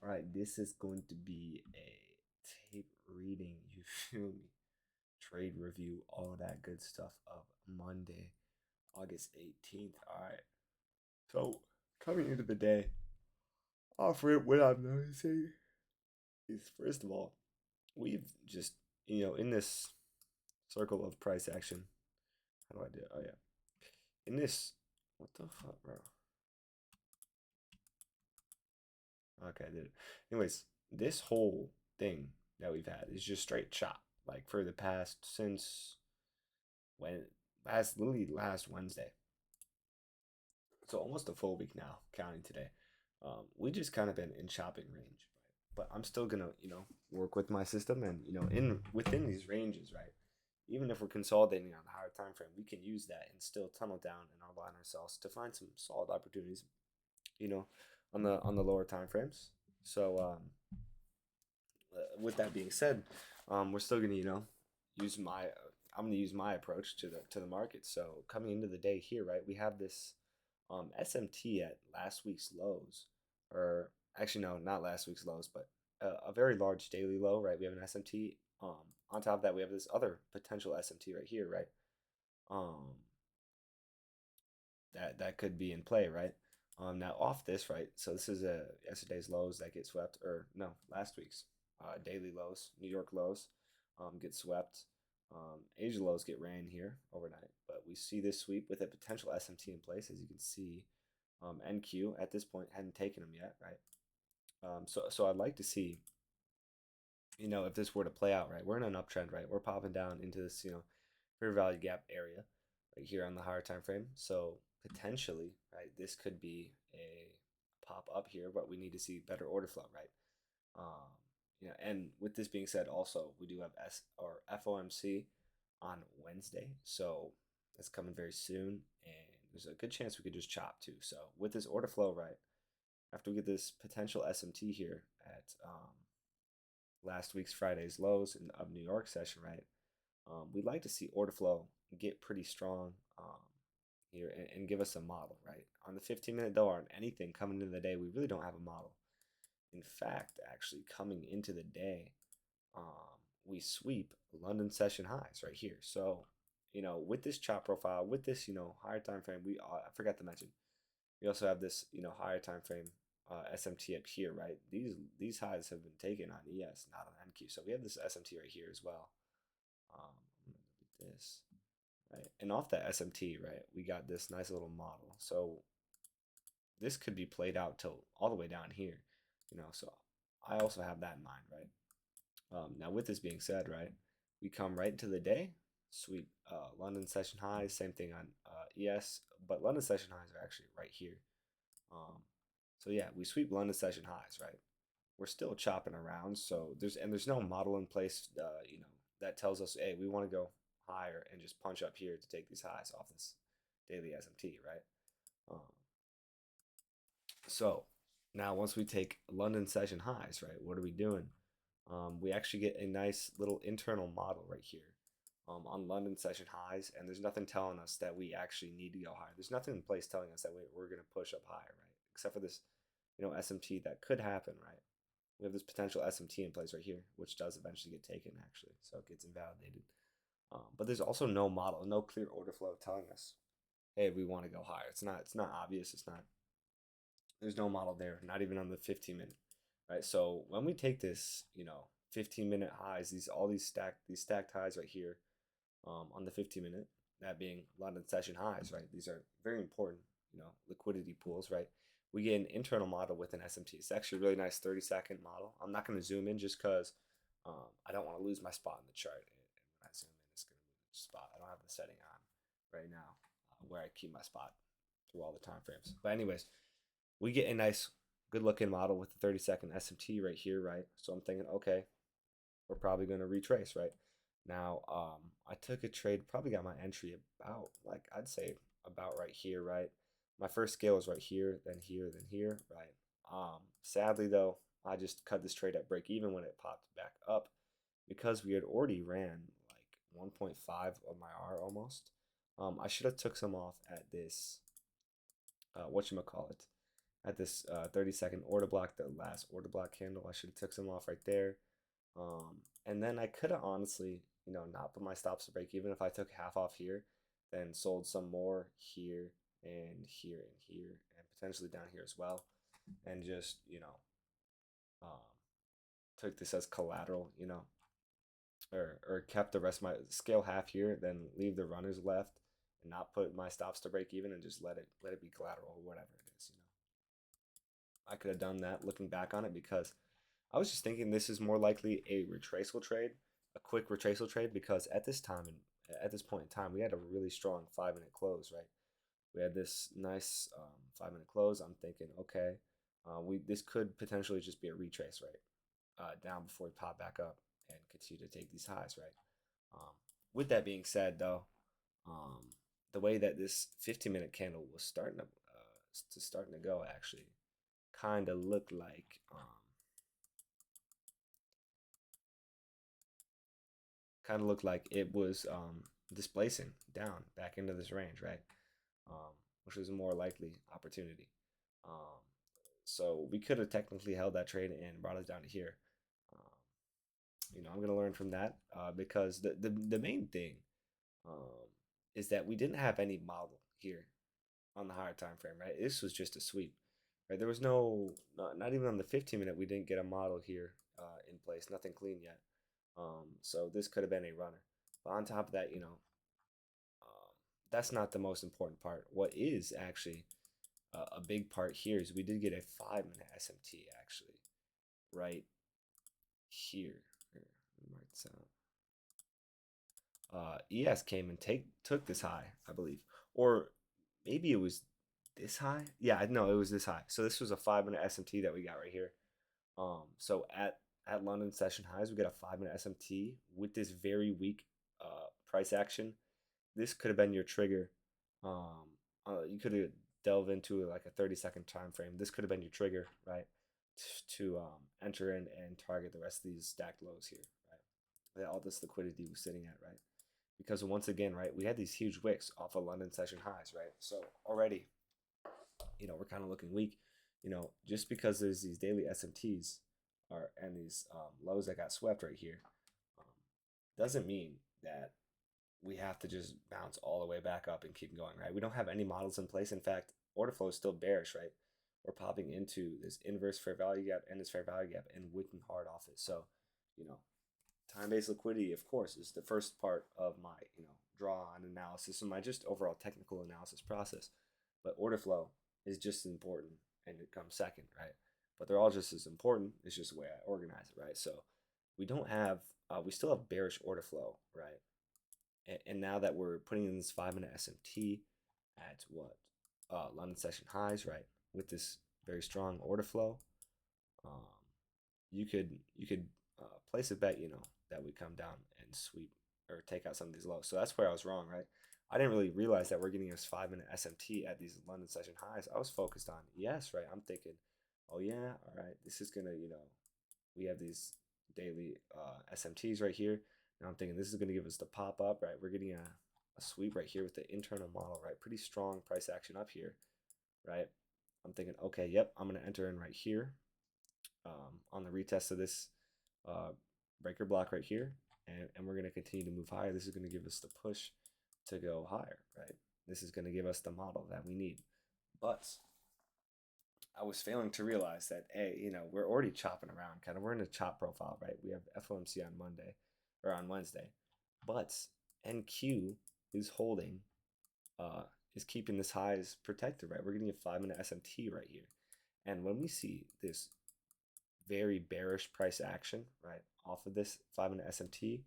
right, this is going to be a tape reading, you feel me? Trade review, all that good stuff of Monday, August 18th. All right. So, coming into the day, offer it what I'm noticing is first of all, we've just, in this circle of price action, how do I do it? Oh, yeah. In this, what the fuck, bro? Okay, I did it. Anyways, this whole thing that we've had is just straight chop. Like for the past since when literally last Wednesday. So almost a full week now, counting today. We just kind of been in chopping range, right? But I'm still gonna, work with my system and in within these ranges, right? Even if we're consolidating on a higher time frame, we can use that and still tunnel down and align ourselves to find some solid opportunities, you know, on the lower time frames. So with that being said, we're still gonna use my I'm gonna use my approach to the market. So coming into the day here, right, we have this SMT at last week's lows, or actually no, not last week's lows, but a very large daily low, right? We have an SMT. On top of that, we have this other potential SMT right here, right? Um, that could be in play, right? Now off this, right? So this is yesterday's lows that get swept, or no, last week's daily lows, New York lows, get swept. Asia lows get ran here overnight, but we see this sweep with a potential SMT in place, as you can see. NQ at this point hadn't taken them yet, right? So I'd like to see, if this were to play out, right? We're in an uptrend, right? We're popping down into this, fair value gap area right here on the higher time frame. So potentially, right, this could be a pop up here, but we need to see better order flow, right? Um, and with this being said, also we do have FOMC on Wednesday, so that's coming very soon, and there's a good chance we could just chop too. So with this order flow, right, after we get this potential SMT here at last week's Friday's lows of New York session, right? We'd like to see order flow get pretty strong here and give us a model, right? On the 15-minute though, on anything coming into the day, we really don't have a model. In fact, actually coming into the day, we sweep London session highs right here. So, with this chop profile, with this, higher time frame, I forgot to mention, we also have this, higher time frame SMT up here, right? These highs have been taken on ES, not on NQ. So we have this SMT right here as well. I'm gonna do this, right? And off that SMT, right, we got this nice little model. So this could be played out till all the way down here, So I also have that in mind, right? Now with this being said, right, we come right into the day, sweep London session highs, same thing on ES, but London session highs are actually right here. Um, so yeah, we sweep London session highs, right? We're still chopping around, so there's no model in place, that tells us, hey, we want to go higher and just punch up here to take these highs off this daily SMT, right? Um, so now once we take London session highs, right, what are we doing? We actually get a nice little internal model right here on London session highs, and there's nothing telling us that we actually need to go higher. There's nothing in place telling us that we're going to push up higher, right? Except for this, SMT that could happen, right? We have this potential SMT in place right here, which does eventually get taken actually, so it gets invalidated. But there's also no model, no clear order flow telling us, hey, we want to go higher. It's not obvious. It's not. There's no model there, not even on the 15-minute, right? So when we take this, 15-minute highs, these stacked highs right here, on the 15-minute, that being London session highs, right? These are very important, liquidity pools, right? We get an internal model with an SMT. It's actually a really nice 30-second model. I'm not going to zoom in just because I don't want to lose my spot in the chart. And when I zoom in, it's going to move the spot. I don't have the setting on right now where I keep my spot through all the time frames. But anyways, we get a nice, good-looking model with the 30-second SMT right here, right? So I'm thinking, okay, we're probably going to retrace, right? Now, I took a trade, probably got my entry about, like, I'd say about right here, right? My first scale was right here, then here, then here, right? Sadly, though, I just cut this trade at break even when it popped back up because we had already ran like 1.5 of my R almost. I should have took some off at this, whatchamacallit, at this 30-second order block, the last order block candle. I should have took some off right there. And then I could have honestly, not put my stops to break even if I took half off here, then sold some more here and here and here and potentially down here as well, and just um, took this as collateral, or kept the rest of my scale half here, then leave the runners left and not put my stops to break even and just let it be collateral or whatever it is. I could have done that looking back on it because I was just thinking this is more likely a retraceable trade, a quick retraceable trade, because at this time and at this point in time, we had a really strong 5 minute close, right? We had this nice 5 minute close. I'm thinking, okay, we this could potentially just be a retrace, right? Down before we pop back up and continue to take these highs, right? Um, with that being said, though, um, the way that this 15-minute candle was starting to go actually kind of looked like it was displacing down back into this range, right? Which was a more likely opportunity. Um, so we could have technically held that trade and brought us down to here. Um, I'm going to learn from that because the main thing um, is that we didn't have any model here on the higher time frame, right? This was just a sweep, right? There was not even on the 15-minute, we didn't get a model here in place, nothing clean yet. So this could have been a runner. But on top of that, that's not the most important part. What is actually a big part here is we did get a 5 minute SMT actually right here. Here, mark this out. ES came and took this high, I believe, or maybe it was this high. Yeah, no, it was this high. So this was a 5 minute SMT that we got right here. So at London session highs, we got a 5 minute SMT with this very weak price action. This could have been your trigger. You could have delved into like a 30-second time frame. This could have been your trigger, right, to enter in and target the rest of these stacked lows here, right? That all this liquidity was sitting at, right? Because once again, right, we had these huge wicks off of London session highs, right? So already, we're kind of looking weak. Just because there's these daily SMTs and these lows that got swept right here, um, doesn't mean that we have to just bounce all the way back up and keep going, right? We don't have any models in place. In fact, order flow is still bearish, right? We're popping into this inverse fair value gap and this fair value gap and wicking hard off it. So, you know, time-based liquidity, of course, is the first part of my, draw on analysis and my just overall technical analysis process. But order flow is just as important and it comes second, right? But they're all just as important. It's just the way I organize it, right? So we don't have, we still have bearish order flow, right? And now that we're putting in this 5 minute SMT at what London session highs, right, with this very strong order flow, um, you could place a bet, that we come down and sweep or take out some of these lows. So that's where I was wrong, right? I didn't really realize that we're getting this 5 minute SMT at these London session highs. I was focused on yes, right. I'm thinking, oh yeah, all right, this is gonna, we have these daily SMTs right here. Now I'm thinking this is going to give us the pop up, right? We're getting a sweep right here with the internal model, right? Pretty strong price action up here, right? I'm thinking, okay, yep, I'm going to enter in right here on the retest of this breaker block right here. And we're going to continue to move higher. This is going to give us the push to go higher, right? This is going to give us the model that we need. But I was failing to realize that, we're already chopping around, kind of. We're in a chop profile, right? We have FOMC on Monday or on Wednesday, but NQ is holding, is keeping this highs protected, right? We're getting a 5 minute SMT right here, and when we see this very bearish price action, right, off of this 5 minute SMT,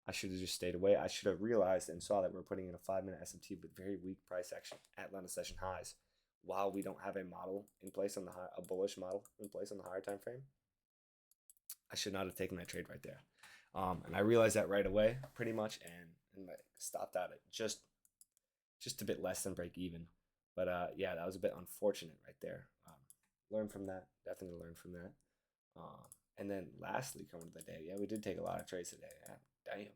I should have just stayed away. I should have realized and saw that we're putting in a 5 minute SMT with very weak price action at London session highs, while we don't have a model in place on the high, a bullish model in place on the higher time frame. I should not have taken that trade right there. And I realized that right away, pretty much, and like stopped at it just a bit less than break even. But yeah, that was a bit unfortunate right there. Learn from that. Definitely learn from that. And then lastly, coming to the day, yeah, we did take a lot of trades today. Yeah, damn.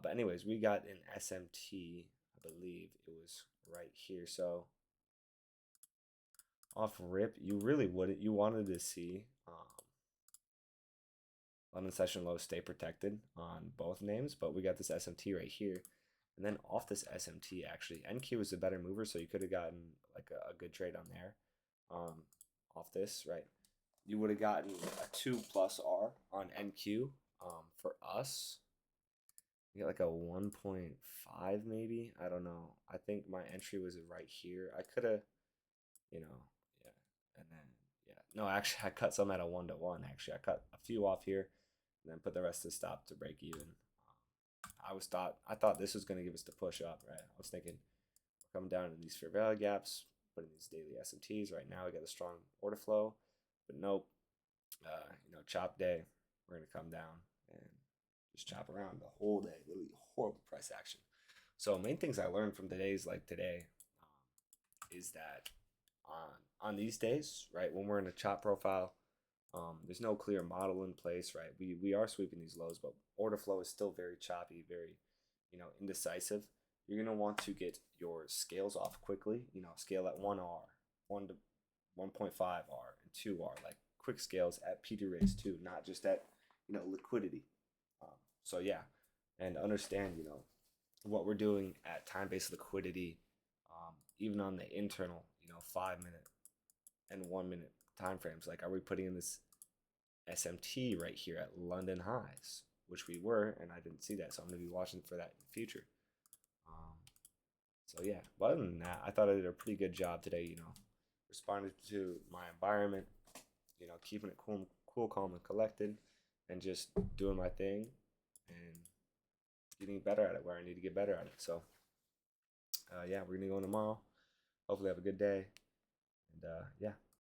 But anyways, we got an SMT. I believe it was right here. So off rip, you really wouldn't. You wanted to see London session lows stay protected on both names, but we got this SMT right here. And then off this SMT, actually, NQ was a better mover, so you could have gotten like a good trade on there. Off this, right? You would have gotten a 2 plus R on NQ. For us, you get like a 1.5 maybe. I don't know. I think my entry was right here. I could have, you know, yeah. And then, yeah. No, actually, I cut some at a 1-to-1. Actually, I cut a few off here and then put the rest to stop to break even. I thought this was going to give us the push up, right? I was thinking coming down in these fair value gaps, putting these daily SMTs. Right now, we got a strong order flow, but nope. Chop day, we're going to come down and just chop around the whole day. Really horrible price action. So main things I learned from the days like today is that on these days, right, when we're in a chop profile, there's no clear model in place, right? We are sweeping these lows, but order flow is still very choppy, very, indecisive. You're gonna want to get your scales off quickly. Scale at 1R, 1 to 1.5R, and 2R, like quick scales at PD raise too, not just at liquidity. So yeah, and understand what we're doing at time-based liquidity, even on the internal 5 minute and 1 minute time frames. Like, are we putting in this SMT right here at London highs, which we were, and I didn't see that, so I'm gonna be watching for that in the future. Um, so yeah, but other than that, I thought I did a pretty good job today. Responding to my environment, keeping it cool, calm, and collected, and just doing my thing and getting better at it where I need to get better at it. So yeah, we're gonna go in tomorrow. Hopefully, have a good day, and yeah.